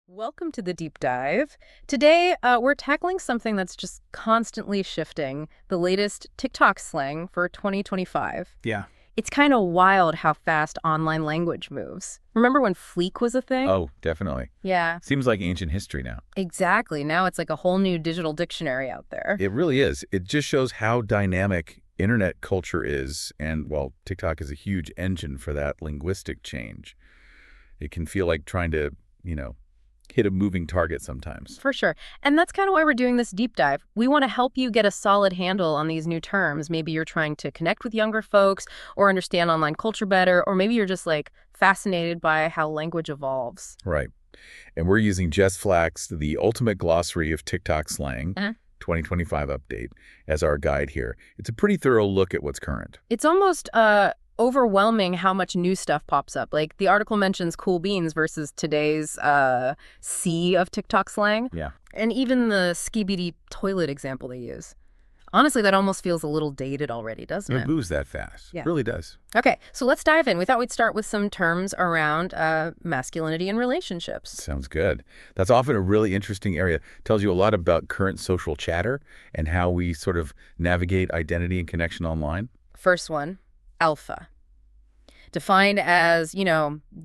Welcome to the deep dive. Today, we're tackling something that's just constantly shifting, the latest TikTok slang for 2025. Yeah. It's kind of wild how fast online language moves. Remember when Fleek was a thing? Oh, definitely. Yeah, Seems like ancient history now. exactly. Now it's like a whole new digital dictionary out there. It really is. It just shows how dynamic internet culture is. And, well, TikTok is a huge engine for that linguistic change. It can feel like trying to, hit a moving target sometimes. For sure. And that's kind of why we're doing this deep dive. We want to help you get a solid handle on these new terms. Maybe you're trying to connect with younger folks or understand online culture better, or maybe you're just like fascinated by how language evolves. Right. And we're using Jess Flack's The Ultimate Glossary of TikTok Slang, 2025 update, as our guide here. It's a pretty thorough look at what's current. It's almost overwhelming how much new stuff pops up. Like the article mentions cool beans versus today's sea of TikTok slang. Yeah. And even the skibidi toilet example they use. Honestly, that almost feels a little dated already, doesn't It it? moves that fast. Yeah. It really does. Okay, so let's dive in. We thought we'd start with some terms around masculinity and relationships. Sounds good. That's often a really interesting area. Tells you a lot about current social chatter and how we sort of navigate identity and connection online. First one, alpha. Defined as,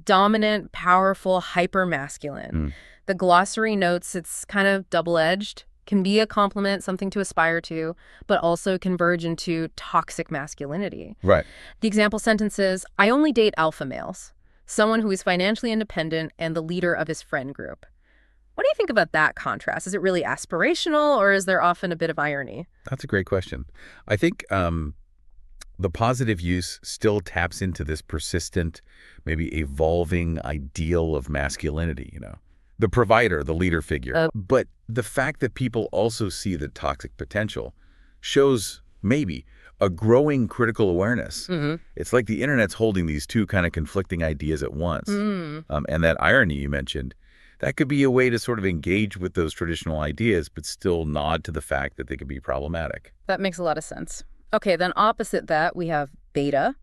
dominant, powerful, hyper-masculine. The glossary notes it's kind of double-edged, can be a compliment, something to aspire to, but also converge into toxic masculinity. Right. The example sentence is, I only date alpha males, someone who is financially independent and the leader of his friend group. What do you think about that contrast? Is it really aspirational, or is there often a bit of irony? That's a great question. I think the positive use still taps into this persistent, maybe evolving ideal of masculinity, the provider, the leader figure. But the fact that people also see the toxic potential shows maybe a growing critical awareness. It's like the internet's holding these two kind of conflicting ideas at once. And that irony you mentioned, that could be a way to sort of engage with those traditional ideas, but still nod to the fact that they could be problematic. That makes a lot of sense. Okay, then opposite that, we have beta,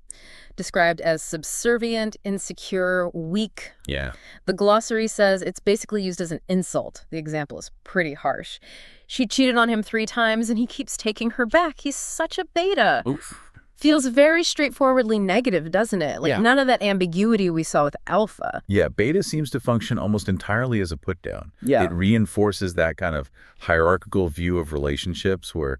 described as subservient, insecure, weak. Yeah. The glossary says it's basically used as an insult. The example is pretty harsh. She cheated on him 3 times and he keeps taking her back. He's such a beta. Oof. Feels very straightforwardly negative, doesn't it? Like none of that ambiguity we saw with alpha. Yeah, beta seems to function almost entirely as a put-down. Yeah. It reinforces that kind of hierarchical view of relationships where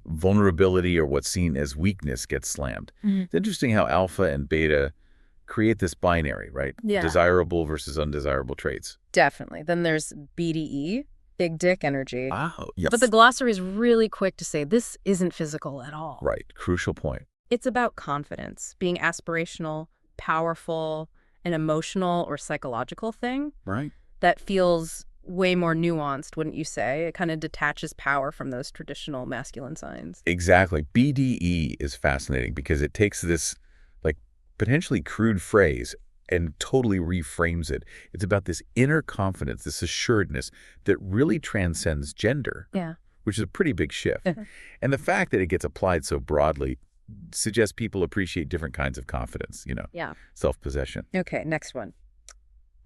vulnerability or what's seen as weakness gets slammed. It's interesting how alpha and beta create this binary, right? Yeah. Desirable versus undesirable traits. Definitely. Then there's BDE, big dick energy. Wow. Yes. But the glossary is really quick to say this isn't physical at all. Right. Crucial point. It's about confidence, being aspirational, powerful, an emotional or psychological thing Right. that feels way more nuanced, wouldn't you say? It kind of detaches power from those traditional masculine signs. Exactly. BDE is fascinating because it takes this like potentially crude phrase and totally reframes it. It's about this inner confidence, this assuredness that really transcends gender, Yeah. which is a pretty big shift. And the fact that it gets applied so broadly suggests people appreciate different kinds of confidence, Yeah. self-possession. Okay, next one.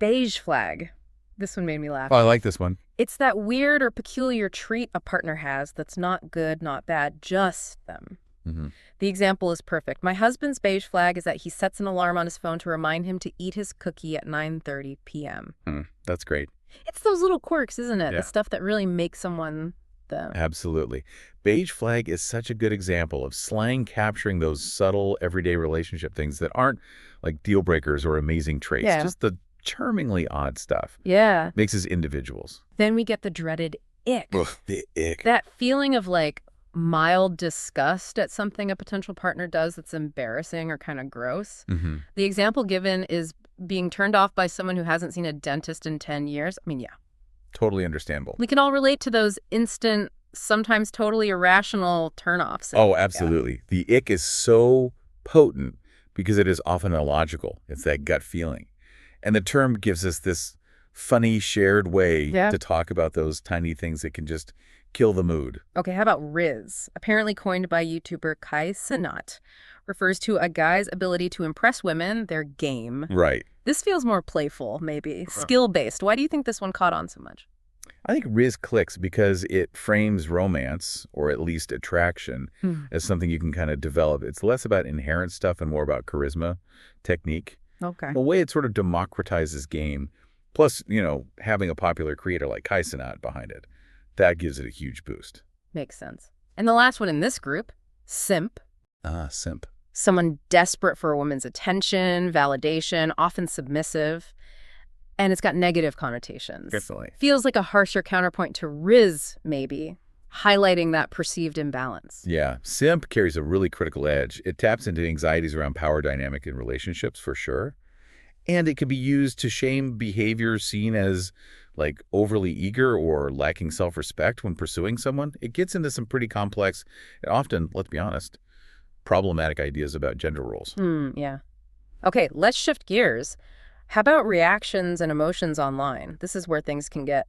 Beige flag. This one made me laugh. Oh, I like this one. It's that weird or peculiar trait a partner has that's not good, not bad, just them. The example is perfect. My husband's beige flag is that he sets an alarm on his phone to remind him to eat his cookie at 9:30 p.m. That's great. It's those little quirks, isn't it? Yeah. The stuff that really makes someone them. Absolutely. Beige flag is such a good example of slang capturing those subtle, everyday relationship things that aren't like deal breakers or amazing traits. Yeah. Just the charmingly odd stuff. Yeah. Makes us individuals. Then we get the dreaded ick. Ugh, the ick. That feeling of like mild disgust at something a potential partner does that's embarrassing or kind of gross. The example given is being turned off by someone who hasn't seen a dentist in 10 years. I mean, yeah. Totally understandable. We can all relate to those instant, sometimes totally irrational turnoffs. Oh, absolutely. The ick is so potent because it is often illogical. It's that gut feeling. And the term gives us this funny, shared way to talk about those tiny things that can just kill the mood. Okay, how about Riz? Apparently coined by YouTuber Kai Cenat. Refers to a guy's ability to impress women, their game. Right. This feels more playful, maybe, skill-based. Why do you think this one caught on so much? I think Riz clicks because it frames romance, or at least attraction, Hmm. as something you can kind of develop. It's less about inherent stuff and more about charisma, technique. Okay. The way it sort of democratizes game, plus, having a popular creator like Kaisenat behind it, that gives it a huge boost. Makes sense. And the last one in this group, simp. Ah, simp. Someone desperate for a woman's attention, validation, often submissive. And it's got negative connotations. Definitely. Feels like a harsher counterpoint to Riz, maybe, highlighting that perceived imbalance. Yeah, simp carries a really critical edge. It taps into anxieties around power dynamic in relationships, for sure. And it can be used to shame behavior seen as, like, overly eager or lacking self-respect when pursuing someone. It gets into some pretty complex, and often, let's be honest, problematic ideas about gender roles. Yeah. Okay, let's shift gears. How about reactions and emotions online? This is where things can get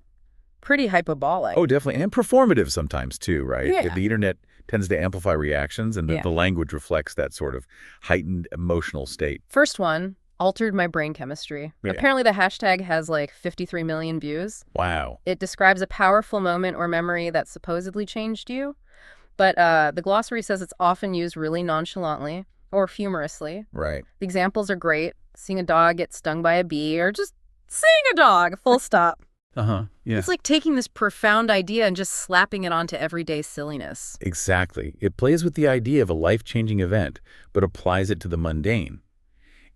pretty hyperbolic. Oh, definitely. And performative sometimes, too, right? Yeah. The internet tends to amplify reactions, and Yeah. the language reflects that sort of heightened emotional state. First one, altered my brain chemistry. Yeah. Apparently the hashtag has like 53 million views. Wow. It describes a powerful moment or memory that supposedly changed you. But the glossary says it's often used really nonchalantly or humorously. Right. The examples are great. Seeing a dog get stung by a bee, or just seeing a dog, full stop. Uh-huh. Yeah. It's like taking this profound idea and just slapping it onto everyday silliness. Exactly. It plays with the idea of a life-changing event, but applies it to the mundane.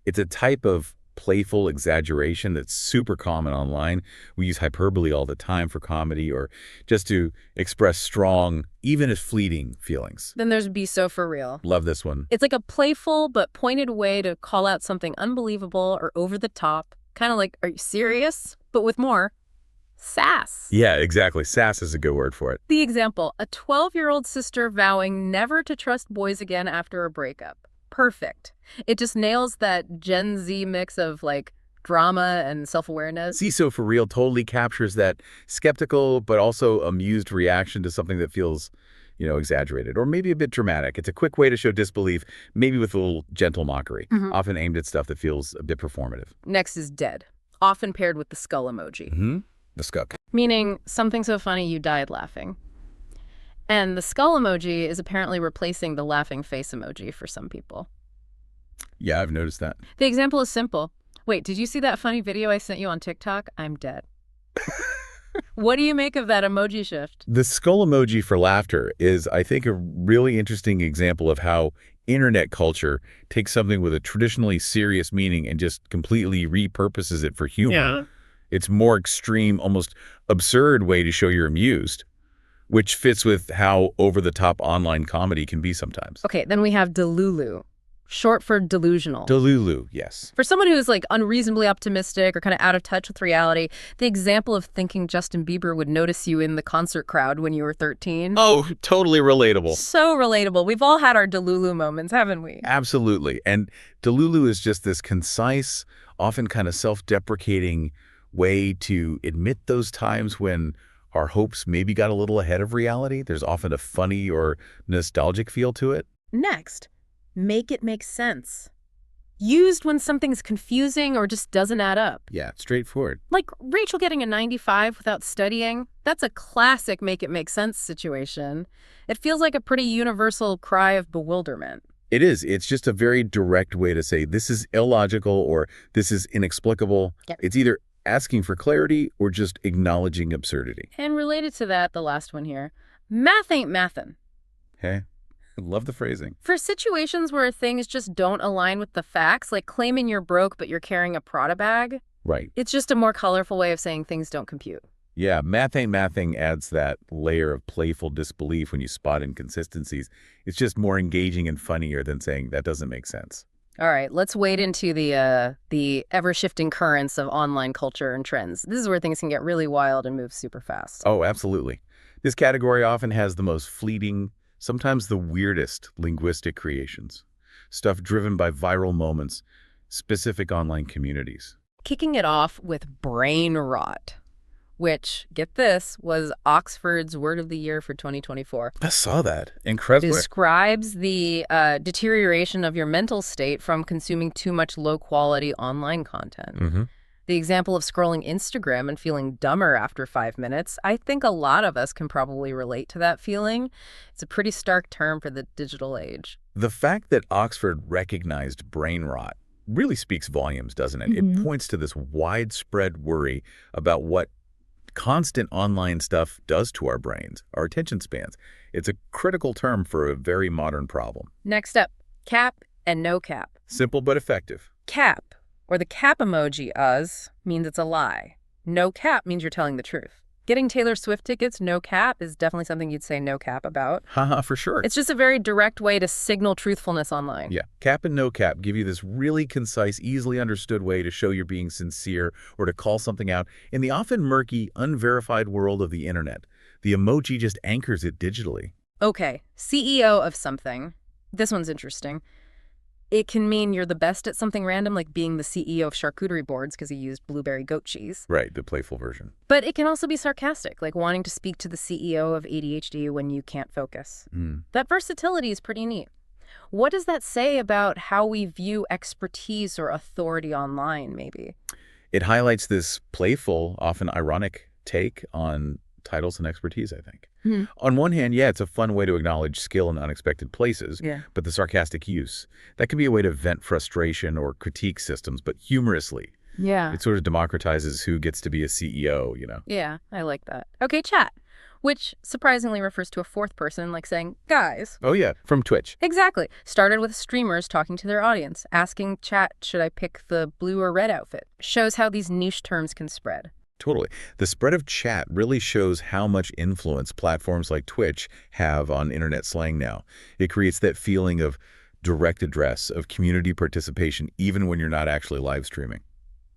It's a type of playful exaggeration that's super common online. We use hyperbole all the time for comedy or just to express strong, even if fleeting, feelings. Then there's Be So For Real. Love this one. It's like a playful but pointed way to call out something unbelievable or over the top. Kind of like, are you serious? But with more sass. Yeah, exactly. Sass is a good word for it. The example, a 12-year-old sister vowing never to trust boys again after a breakup. Perfect. It just nails that Gen Z mix of like drama and self-awareness. So For Real totally captures that skeptical but also amused reaction to something that feels, exaggerated or maybe a bit dramatic. It's a quick way to show disbelief, maybe with a little gentle mockery, often aimed at stuff that feels a bit performative. Next is dead, often paired with the skull emoji. The skuck. Meaning something so funny you died laughing. And the skull emoji is apparently replacing the laughing face emoji for some people. Yeah, I've noticed that. The example is simple. Wait, did you see that funny video I sent you on TikTok? I'm dead. What do you make of that emoji shift? The skull emoji for laughter is, I think, a really interesting example of how internet culture takes something with a traditionally serious meaning and just completely repurposes it for humor. Yeah. It's more extreme, almost absurd way to show you're amused, which fits with how over-the-top online comedy can be sometimes. Okay, then we have delulu, short for delusional. Delulu, yes. For someone who's like unreasonably optimistic or kind of out of touch with reality, the example of thinking Justin Bieber would notice you in the concert crowd when you were 13. Oh, totally relatable. So relatable. We've all had our delulu moments, haven't we? Absolutely. And delulu is just this concise, often kind of self-deprecating way to admit those times when our hopes maybe got a little ahead of reality. There's often a funny or nostalgic feel to it. Next, make it make sense. Used when something's confusing or just doesn't add up. Yeah, straightforward. Like Rachel getting a 95 without studying. That's a classic make it make sense situation. It feels like a pretty universal cry of bewilderment. It is. It's just a very direct way to say this is illogical or this is inexplicable. Yep. It's either asking for clarity or just acknowledging absurdity. And related to that, the last one here, math ain't mathin'. Hey, I love the phrasing. For situations where things just don't align with the facts, like claiming you're broke but you're carrying a Prada bag, Right. it's just a more colorful way of saying things don't compute. Yeah, math ain't mathing adds that layer of playful disbelief when you spot inconsistencies. It's just more engaging and funnier than saying that doesn't make sense. All right, let's wade into the ever-shifting currents of online culture and trends. This is where things can get really wild and move super fast. Oh, absolutely. This category often has the most fleeting, sometimes the weirdest linguistic creations. Stuff driven by viral moments, specific online communities. Kicking it off with brain rot. which, get this, was Oxford's Word of the Year for 2024. I saw that. Incredible. Describes the deterioration of your mental state from consuming too much low-quality online content. The example of scrolling Instagram and feeling dumber after 5 minutes, I think a lot of us can probably relate to that feeling. It's a pretty stark term for the digital age. The fact that Oxford recognized brain rot really speaks volumes, doesn't it? It points to this widespread worry about what constant online stuff does to our brains, our attention spans. It's a critical term for a very modern problem. Next up, cap and no cap. Simple but effective. Cap, or the cap emoji means it's a lie. No cap means you're telling the truth. Getting Taylor Swift tickets, no cap, is definitely something you'd say no cap about. Haha, for sure. It's just a very direct way to signal truthfulness online. Yeah, cap and no cap give you this really concise, easily understood way to show you're being sincere or to call something out. In the often murky, unverified world of the internet, the emoji just anchors it digitally. Okay, CEO of something. This one's interesting. It can mean you're the best at something random, like being the CEO of charcuterie boards because he used blueberry goat cheese. Right, the playful version. But it can also be sarcastic, like wanting to speak to the CEO of ADHD when you can't focus. That versatility is pretty neat. What does that say about how we view expertise or authority online, maybe? It highlights this playful, often ironic take on titles and expertise, I think. On one hand, yeah, it's a fun way to acknowledge skill in unexpected places, but the sarcastic use, that can be a way to vent frustration or critique systems, but humorously. Yeah. It sort of democratizes who gets to be a CEO, you know? Yeah, I like that. Okay, chat, which surprisingly refers to a fourth person, like saying, guys. Oh, yeah, from Twitch. Exactly. Started with streamers talking to their audience, asking chat, should I pick the blue or red outfit? Shows how these niche terms can spread. Totally. The spread of chat really shows how much influence platforms like Twitch have on internet slang now. It creates that feeling of direct address, of community participation, even when you're not actually live streaming.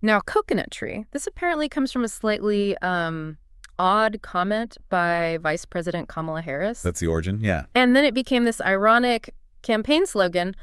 Now, coconut tree. This apparently comes from a slightly odd comment by Vice President Kamala Harris. That's the origin, yeah. And then it became this ironic campaign slogan,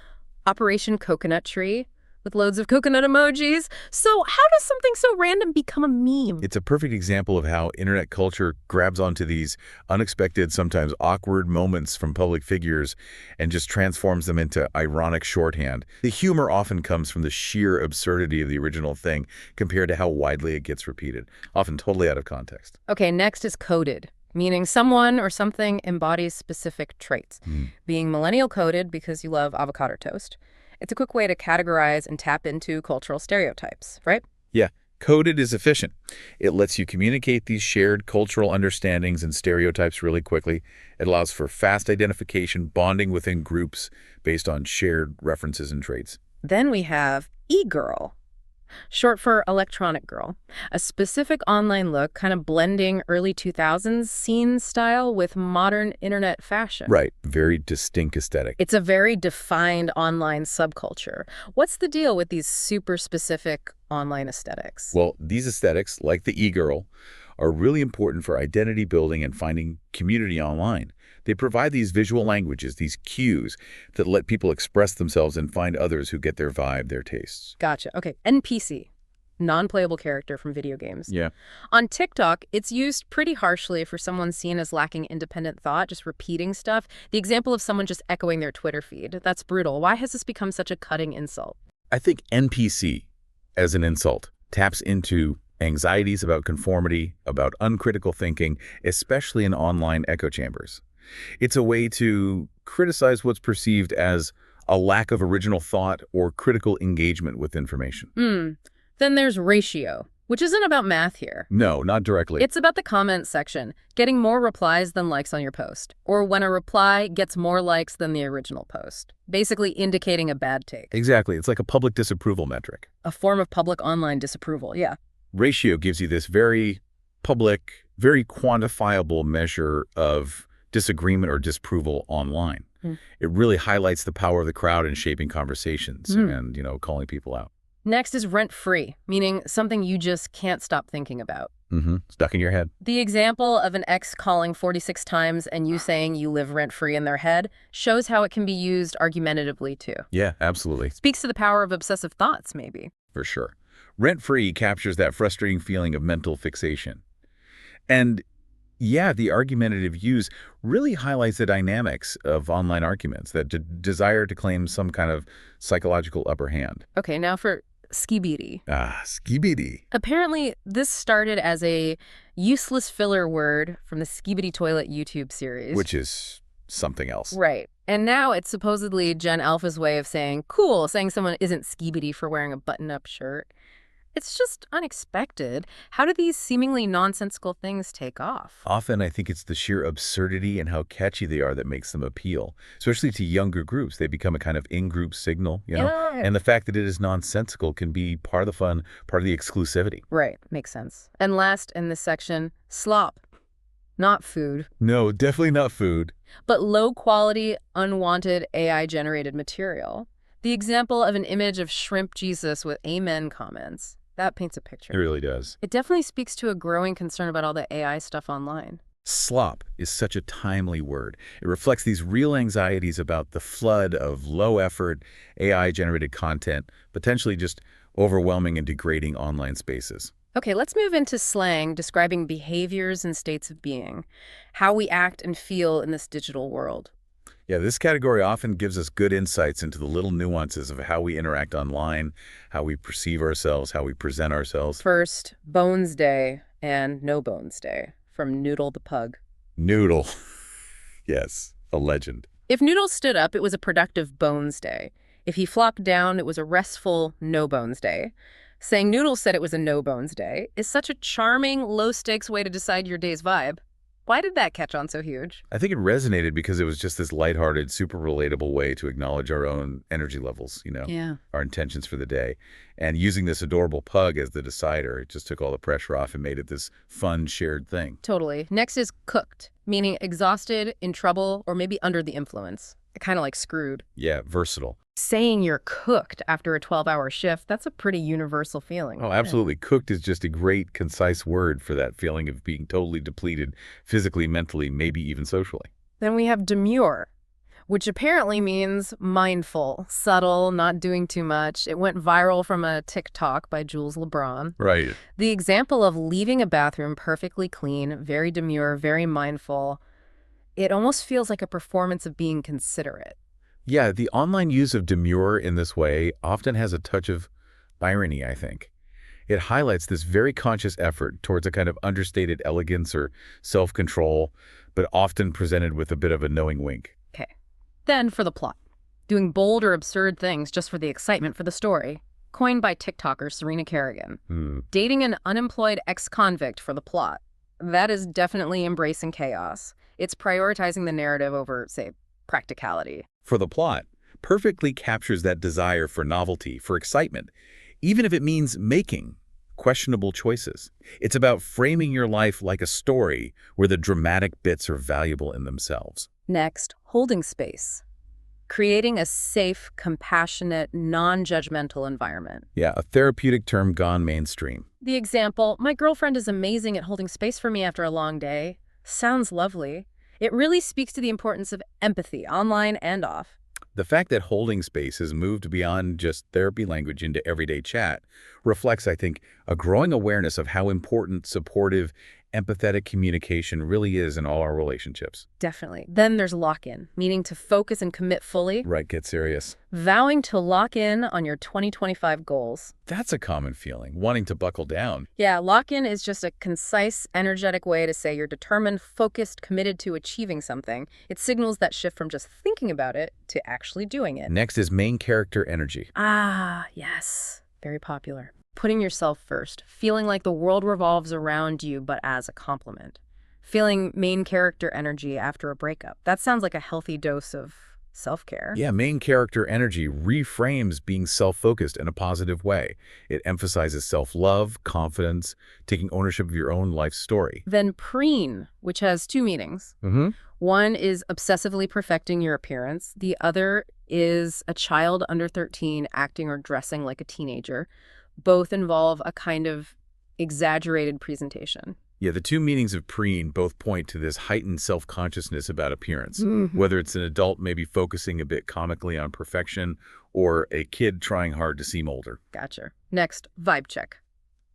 Operation Coconut Tree, with loads of coconut emojis. So how does something so random become a meme? It's a perfect example of how internet culture grabs onto these unexpected, sometimes awkward moments from public figures and just transforms them into ironic shorthand. The humor often comes from the sheer absurdity of the original thing compared to how widely it gets repeated, often totally out of context. Okay, next is coded, meaning someone or something embodies specific traits. Being millennial coded because you love avocado toast. It's a quick way to categorize and tap into cultural stereotypes, right? Yeah, coded is efficient. It lets you communicate these shared cultural understandings and stereotypes really quickly. It allows for fast identification, bonding within groups based on shared references and traits. Then we have e-girl, short for electronic girl, a specific online look kind of blending early 2000s scene style with modern internet fashion. Right, very distinct aesthetic. It's a very defined online subculture. What's the deal with these super specific online aesthetics? Well, these aesthetics, like the e-girl, are really important for identity building and finding community online. They provide these visual languages, these cues that let people express themselves and find others who get their vibe, their tastes. Gotcha. Okay. NPC, non-playable character from video games. Yeah. On TikTok, it's used pretty harshly for someone seen as lacking independent thought, just repeating stuff. The example of someone just echoing their Twitter feed. That's brutal. Why has this become such a cutting insult? I think NPC, as an insult, taps into anxieties about conformity, about uncritical thinking, especially in online echo chambers. It's a way to criticize what's perceived as a lack of original thought or critical engagement with information. Then there's ratio, which isn't about math here. No, not directly. It's about the comment section, getting more replies than likes on your post, or when a reply gets more likes than the original post, basically indicating a bad take. Exactly. It's like a public disapproval metric. A form of public online disapproval, yeah. Ratio gives you this very public, very quantifiable measure of disagreement or disapproval online. It really highlights the power of the crowd in shaping conversations and, calling people out. Next is rent-free, meaning something you just can't stop thinking about. Stuck in your head. The example of an ex calling 46 times and you saying you live rent-free in their head shows how it can be used argumentatively, too. Yeah, absolutely. Speaks to the power of obsessive thoughts, maybe. For sure. Rent-free captures that frustrating feeling of mental fixation. And yeah, the argumentative use really highlights the dynamics of online arguments, that desire to claim some kind of psychological upper hand. Okay, now for skibidi. Ah, skibidi. Apparently, this started as a useless filler word from the Skibidi Toilet YouTube series. Which is something else. Right. And now it's supposedly Gen Alpha's way of saying, cool, saying someone isn't skibidi for wearing a button-up shirt. It's just unexpected. How do these seemingly nonsensical things take off? Often, I think it's the sheer absurdity and how catchy they are that makes them appeal, especially to younger groups. They become a kind of in-group signal, Yeah. And the fact that it is nonsensical can be part of the fun, part of the exclusivity. Right. Makes sense. And last in this section, slop. Not food. No, definitely not food. But low-quality, unwanted AI-generated material. The example of an image of shrimp Jesus with amen comments. That paints a picture. It really does. It definitely speaks to a growing concern about all the AI stuff online. Slop is such a timely word. It reflects these real anxieties about the flood of low-effort, AI-generated content, potentially just overwhelming and degrading online spaces. Okay, let's move into slang, describing behaviors and states of being, how we act and feel in this digital world. Yeah, this category often gives us good insights into the little nuances of how we interact online, how we perceive ourselves, how we present ourselves. First, Bones Day and No Bones Day, from Noodle the Pug. Noodle. Yes, a legend. If Noodle stood up, it was a productive Bones Day. If he flopped down, it was a restful No Bones Day. Saying Noodle said it was a No Bones Day is such a charming, low-stakes way to decide your day's vibe. Why did that catch on so huge? I think it resonated because it was just this lighthearted, super relatable way to acknowledge our own energy levels, Yeah. our intentions for the day. And using this adorable pug as the decider, it just took all the pressure off and made it this fun, shared thing. Totally. Next is cooked, meaning exhausted, in trouble, or maybe under the influence. Kind of like screwed. Yeah, versatile. Saying you're cooked after a 12-hour shift, that's a pretty universal feeling. Oh, absolutely. Cooked is just a great, concise word for that feeling of being totally depleted, physically, mentally, maybe even socially. Then we have demure, which apparently means mindful, subtle, not doing too much. It went viral from a TikTok by Jules LeBron. Right. The example of leaving a bathroom perfectly clean, very demure, very mindful, it almost feels like a performance of being considerate. Yeah, the online use of demure in this way often has a touch of irony, I think. It highlights this very conscious effort towards a kind of understated elegance or self-control, but often presented with a bit of a knowing wink. Okay. Then for the plot. Doing bold or absurd things just for the excitement for the story. Coined by TikToker Serena Kerrigan. Dating an unemployed ex-convict for the plot. That is definitely embracing chaos. It's prioritizing the narrative over, say, practicality. For the plot, perfectly captures that desire for novelty, for excitement, even if it means making questionable choices. It's about framing your life like a story where the dramatic bits are valuable in themselves. Next, holding space. Creating a safe, compassionate, non-judgmental environment. Yeah, a therapeutic term gone mainstream. The example, my girlfriend is amazing at holding space for me after a long day. Sounds lovely. It really speaks to the importance of empathy, online and off. The fact that holding space has moved beyond just therapy language into everyday chat reflects, I think, a growing awareness of how important supportive, empathetic communication really is in all our relationships. Definitely. Then there's lock-in, meaning to focus and commit fully. Right, get serious. Vowing to lock in on your 2025 goals. That's a common feeling, wanting to buckle down. Yeah, lock-in is just a concise, energetic way to say you're determined, focused, committed to achieving something. It signals that shift from just thinking about it to actually doing it. Next is main character energy. Ah, yes. Very popular. Putting yourself first, feeling like the world revolves around you, but as a compliment. Feeling main character energy after a breakup. That sounds like a healthy dose of self-care. Yeah, main character energy reframes being self-focused in a positive way. It emphasizes self-love, confidence, taking ownership of your own life story. Then preen, which has two meanings. One is obsessively perfecting your appearance. The other is a child under 13 acting or dressing like a teenager. Both involve a kind of exaggerated presentation. Yeah, the two meanings of preen both point to this heightened self-consciousness about appearance, whether it's an adult maybe focusing a bit comically on perfection or a kid trying hard to seem older. Gotcha. Next, vibe check.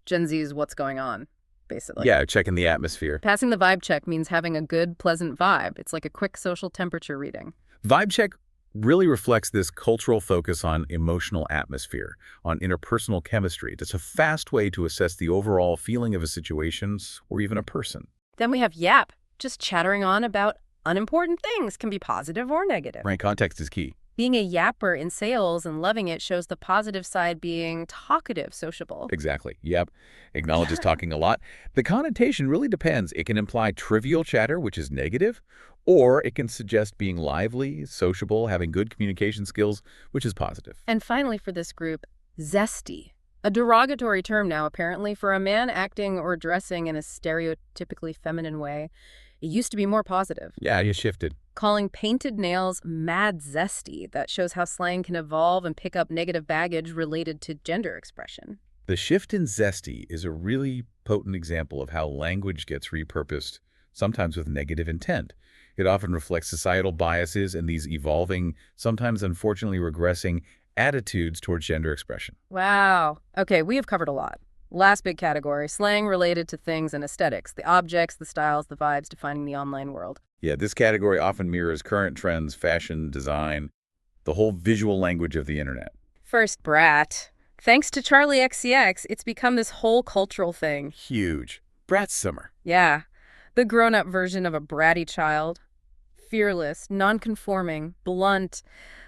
Gen Z's what's going on. basically. Yeah, checking the atmosphere. Passing the vibe check means having a good, pleasant vibe. It's like a quick social temperature reading. Vibe check really reflects this cultural focus on emotional atmosphere, on interpersonal chemistry. It's a fast way to assess the overall feeling of a situation or even a person. Then we have yap. Just chattering on about unimportant things can be positive or negative. Right, context is key. Being a yapper in sales and loving it shows the positive side being talkative, sociable. Exactly. Yep. Acknowledges talking a lot. The connotation really depends. It can imply trivial chatter, which is negative, or it can suggest being lively, sociable, having good communication skills, which is positive. And finally for this group, zesty. A derogatory term now, apparently, for a man acting or dressing in a stereotypically feminine way. It used to be more positive. Yeah, you shifted. Calling painted nails mad zesty. That shows how slang can evolve and pick up negative baggage related to gender expression. The shift in zesty is a really potent example of how language gets repurposed, sometimes with negative intent. It often reflects societal biases and these evolving, sometimes unfortunately regressing, attitudes towards gender expression. Wow. Okay, we have covered a lot. Last big category, slang related to things and aesthetics, the objects, the styles, the vibes defining the online world. Yeah, this category often mirrors current trends, fashion, design, the whole visual language of the internet. First, brat. Thanks to Charlie XCX, it's become this whole cultural thing. Huge. Brat summer. Yeah, the grown-up version of a bratty child. Fearless, non-conforming, blunt,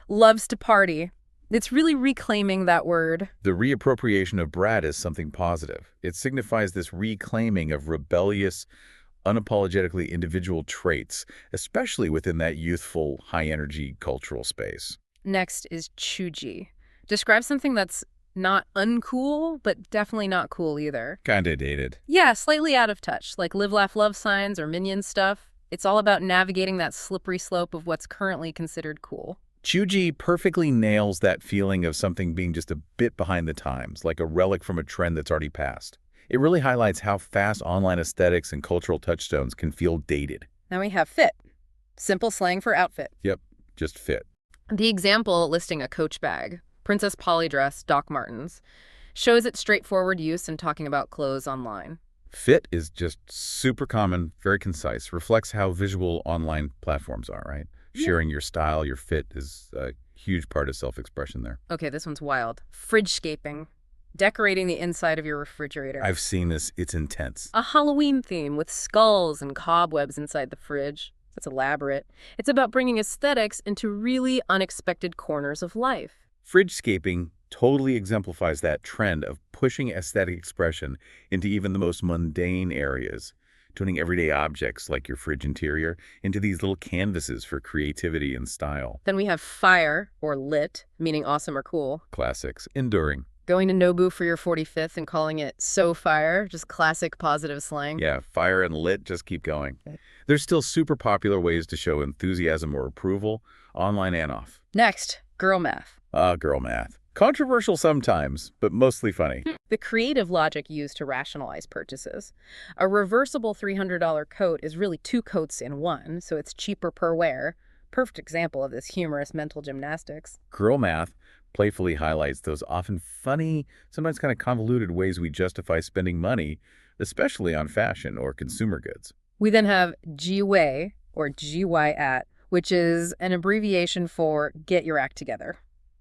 loves to party. It's really reclaiming that word. The reappropriation of brat is something positive. It signifies this reclaiming of rebellious, unapologetically individual traits, especially within that youthful, high-energy cultural space. Next is choogy. Describes something that's not uncool, but definitely not cool either. Kinda dated. Yeah, slightly out of touch, like live, laugh, love signs or minion stuff. It's all about navigating that slippery slope of what's currently considered cool. Chuji perfectly nails that feeling of something being just a bit behind the times, like a relic from a trend that's already passed. It really highlights how fast online aesthetics and cultural touchstones can feel dated. Now we have fit. Simple slang for outfit. Yep, just fit. The example listing a Coach bag, Princess Polly dress, Doc Martens, shows its straightforward use in talking about clothes online. Fit is just super common, very concise, reflects how visual online platforms are, right? Sharing your style, your fit is a huge part of self-expression there. Okay, this one's wild. Fridgescaping. Decorating the inside of your refrigerator. I've seen this. It's intense. A Halloween theme with skulls and cobwebs inside the fridge. That's elaborate. It's about bringing aesthetics into really unexpected corners of life. Fridgescaping totally exemplifies that trend of pushing aesthetic expression into even the most mundane areas, turning everyday objects like your fridge interior into these little canvases for creativity and style. Then we have fire, or lit, meaning awesome or cool. Classics. Enduring. Going to Nobu for your 45th and calling it so fire, just classic positive slang. Yeah, fire and lit, just keep going. There's still super popular ways to show enthusiasm or approval, online and off. Next, girl math. Girl math. Controversial sometimes, but mostly funny. The creative logic used to rationalize purchases. A reversible $300 coat is really 2 coats in one, so it's cheaper per wear. Perfect example of this humorous mental gymnastics. Girl math playfully highlights those often funny, sometimes kind of convoluted ways we justify spending money, especially on fashion or consumer goods. We then have GWAY, or GYAT, which is an abbreviation for get your act together.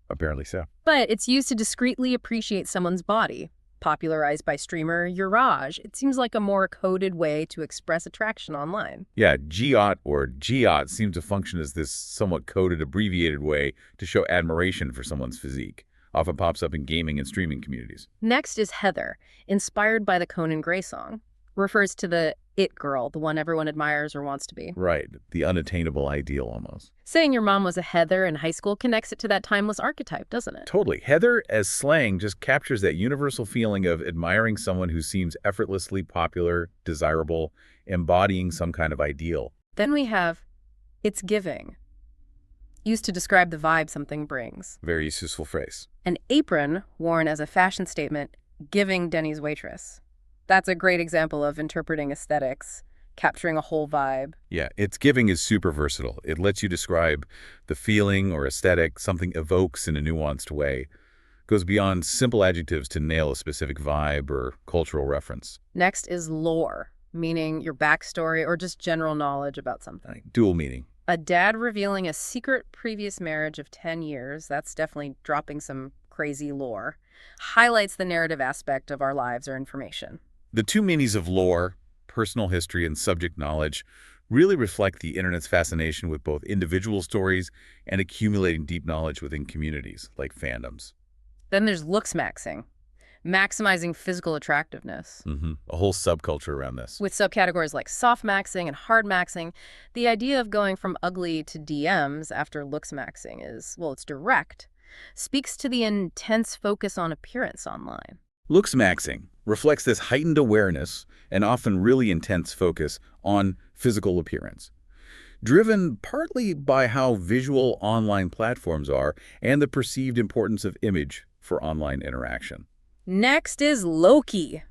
Apparently so. But it's used to discreetly appreciate someone's body. Popularized by streamer Uraj, it seems like a more coded way to express attraction online. Yeah, GOT or GOT seems to function as this somewhat coded, abbreviated way to show admiration for someone's physique. Often pops up in gaming and streaming communities. Next is Heather, inspired by the Conan Gray song. Refers to the it girl, the one everyone admires or wants to be. Right, the unattainable ideal almost. Saying your mom was a Heather in high school connects it to that timeless archetype, doesn't it? Totally. Heather as slang just captures that universal feeling of admiring someone who seems effortlessly popular, desirable, embodying some kind of ideal. Then we have it's giving, used to describe the vibe something brings. Very useful phrase. An apron worn as a fashion statement, giving Denny's waitress. That's a great example of interpreting aesthetics, capturing a whole vibe. Yeah, its giving is super versatile. It lets you describe the feeling or aesthetic something evokes in a nuanced way. Goes beyond simple adjectives to nail a specific vibe or cultural reference. Next is lore, meaning your backstory or just general knowledge about something. Like dual meaning. A dad revealing a secret previous marriage of 10 years, that's definitely dropping some crazy lore, highlights the narrative aspect of our lives or information. The two meanings of lore, personal history and subject knowledge, really reflect the internet's fascination with both individual stories and accumulating deep knowledge within communities, like fandoms. Then there's looks maxing, maximizing physical attractiveness. A whole subculture around this. With subcategories like soft maxing and hard maxing, the idea of going from ugly to DMs after looks maxing is, well, it's direct, speaks to the intense focus on appearance online. Looks maxing reflects this heightened awareness and often really intense focus on physical appearance, driven partly by how visual online platforms are and the perceived importance of image for online interaction. Next is low-key.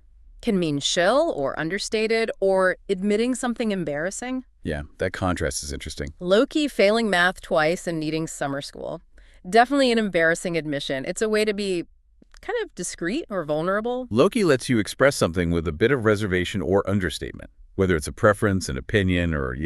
Can mean chill or understated or admitting something embarrassing. Yeah, that contrast is interesting. Low-key failing math twice and needing summer school. Definitely an embarrassing admission. It's a way to be kind of discreet or vulnerable. Low-key lets you express something with a bit of reservation or understatement, whether it's a preference, an opinion, or,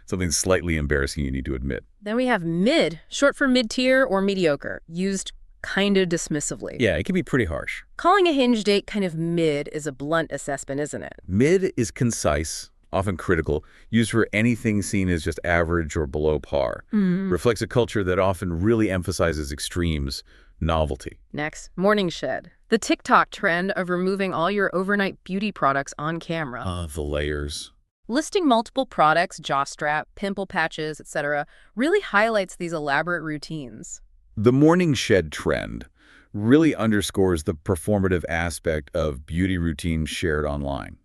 something slightly embarrassing you need to admit. Then we have mid, short for mid-tier or mediocre, used kind of dismissively. Yeah, it can be pretty harsh. Calling a Hinge date kind of mid is a blunt assessment, isn't it? Mid is concise, often critical, used for anything seen as just average or below par. Reflects a culture that often really emphasizes extremes, novelty. Next, morning shed. The TikTok trend of removing all your overnight beauty products on camera. The layers. Listing multiple products, jaw strap, pimple patches, etc., really highlights these elaborate routines. The morning shed trend really underscores the performative aspect of beauty routines shared online.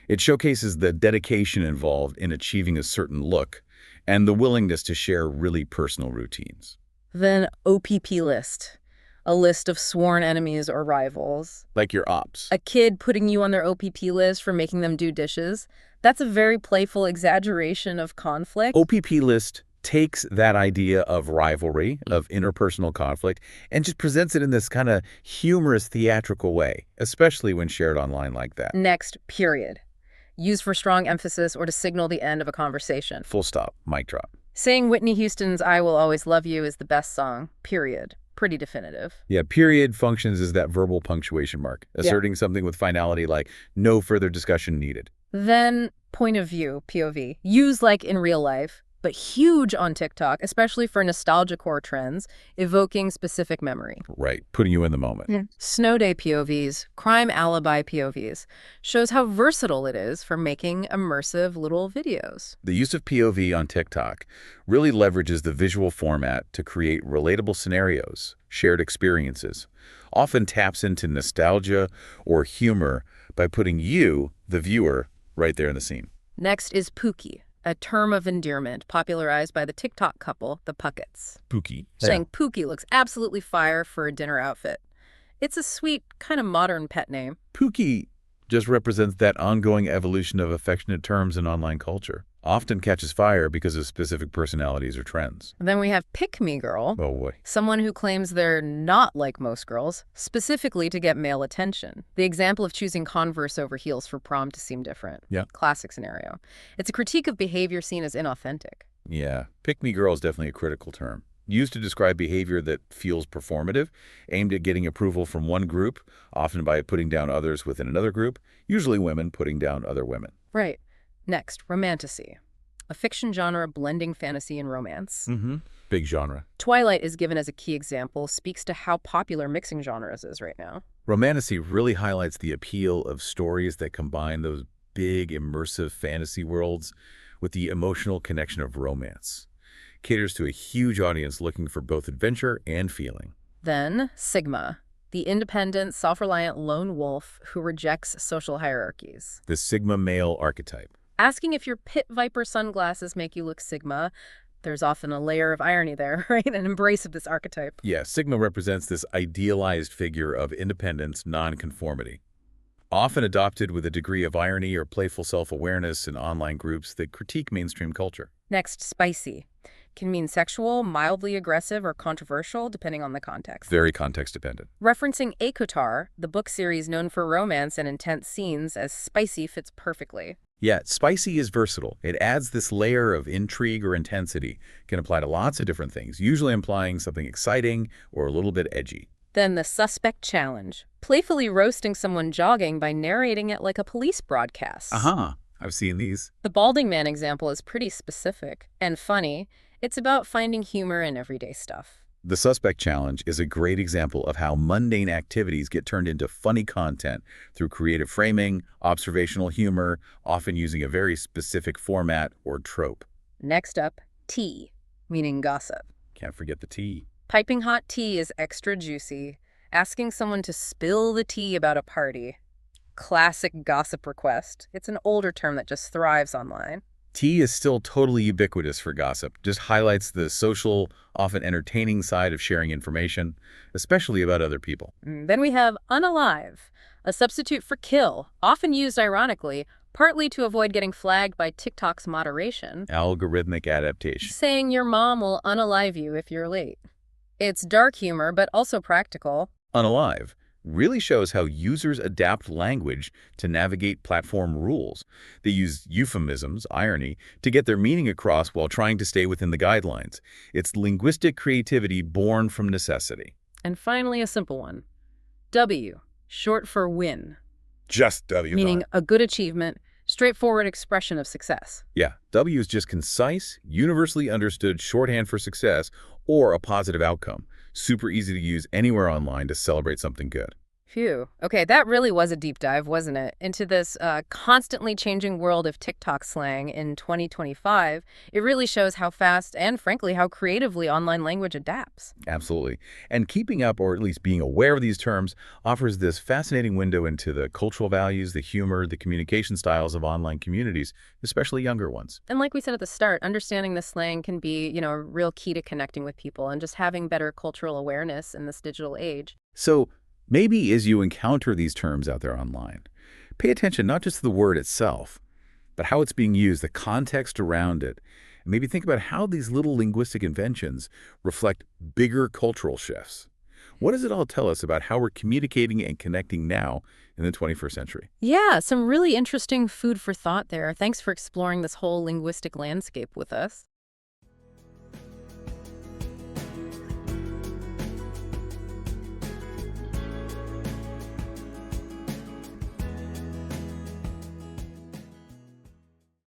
It showcases the dedication involved in achieving a certain look and the willingness to share really personal routines. Then OPP list. A list of sworn enemies or rivals. Like your ops. A kid putting you on their OPP list for making them do dishes. That's a very playful exaggeration of conflict. OPP list takes that idea of rivalry, of interpersonal conflict, and just presents it in this kind of humorous, theatrical way, especially when shared online like that. Next, period. Used for strong emphasis or to signal the end of a conversation. Full stop. Mic drop. Saying Whitney Houston's I Will Always Love You is the best song, period. Pretty definitive. Yeah, period functions as that verbal punctuation mark, asserting something with finality like no further discussion needed. Then point of view, POV. Used like in real life, but huge on TikTok, especially for nostalgia core trends, evoking specific memory. Right, putting you in the moment. Snow day POVs, crime alibi POVs, shows how versatile it is for making immersive little videos. The use of POV on TikTok really leverages the visual format to create relatable scenarios, shared experiences, often taps into nostalgia or humor by putting you, the viewer, right there in the scene. Next is Pookie, a term of endearment popularized by the TikTok couple, the Puckets. Pookie. Saying Pookie looks absolutely fire for a dinner outfit. It's a sweet, kind of modern pet name. Pookie just represents that ongoing evolution of affectionate terms in online culture. Often catches fire because of specific personalities or trends. And then we have Pick Me Girl. Oh boy. Someone who claims they're not like most girls, specifically to get male attention. The example of choosing Converse over heels for prom to seem different. Yeah. Classic scenario. It's a critique of behavior seen as inauthentic. Yeah. Pick me girl is definitely a critical term. Used to describe behavior that feels performative, aimed at getting approval from one group, often by putting down others within another group, usually women putting down other women. Right. Next, romantasy. A fiction genre blending fantasy and romance. Big genre. Twilight is given as a key example, speaks to how popular mixing genres is right now. Romantasy really highlights the appeal of stories that combine those big, immersive fantasy worlds with the emotional connection of romance. Caters to a huge audience looking for both adventure and feeling. Then, Sigma. The independent, self-reliant lone wolf who rejects social hierarchies. The Sigma male archetype. Asking if your pit viper sunglasses make you look Sigma, there's often a layer of irony there, right? An embrace of this archetype. Yeah, Sigma represents this idealized figure of independence, nonconformity. Often adopted with a degree of irony or playful self-awareness in online groups that critique mainstream culture. Next, spicy. Can mean sexual, mildly aggressive, or controversial, depending on the context. Very context dependent. Referencing Akotar, the book series known for romance and intense scenes, as spicy fits perfectly. Yeah, spicy is versatile. It adds this layer of intrigue or intensity. Can apply to lots of different things, usually implying something exciting or a little bit edgy. Then the suspect challenge, playfully roasting someone jogging by narrating it like a police broadcast. I've seen these. The balding man example is pretty specific and funny. It's about finding humor in everyday stuff. The suspect challenge is a great example of how mundane activities get turned into funny content through creative framing, observational humor, often using a very specific format or trope. Next up, tea, meaning gossip. Can't forget the tea. Piping hot tea is extra juicy. Asking someone to spill the tea about a party. Classic gossip request. It's an older term that just thrives online. Tea is still totally ubiquitous for gossip, just highlights the social, often entertaining side of sharing information, especially about other people. Then we have unalive, a substitute for kill, often used ironically, partly to avoid getting flagged by TikTok's moderation. Algorithmic adaptation. Saying your mom will unalive you if you're late. It's dark humor, but also practical. Unalive really shows how users adapt language to navigate platform rules. They use euphemisms, irony, to get their meaning across while trying to stay within the guidelines. It's linguistic creativity born from necessity. And finally, a simple one. W, short for win. Just W. Meaning a good achievement, straightforward expression of success. Yeah, W is just concise, universally understood shorthand for success or a positive outcome. Super easy to use anywhere online to celebrate something good. Phew. Okay, that really was a deep dive, wasn't it? Into this constantly changing world of TikTok slang in 2025. It really shows how fast and, frankly, how creatively online language adapts. Absolutely. And keeping up, or at least being aware of these terms, offers this fascinating window into the cultural values, the humor, the communication styles of online communities, especially younger ones. And like we said at the start, understanding the slang can be, a real key to connecting with people and just having better cultural awareness in this digital age. So, maybe as you encounter these terms out there online, pay attention not just to the word itself, but how it's being used, the context around it. And maybe think about how these little linguistic inventions reflect bigger cultural shifts. What does it all tell us about how we're communicating and connecting now in the 21st century? Yeah, some really interesting food for thought there. Thanks for exploring this whole linguistic landscape with us.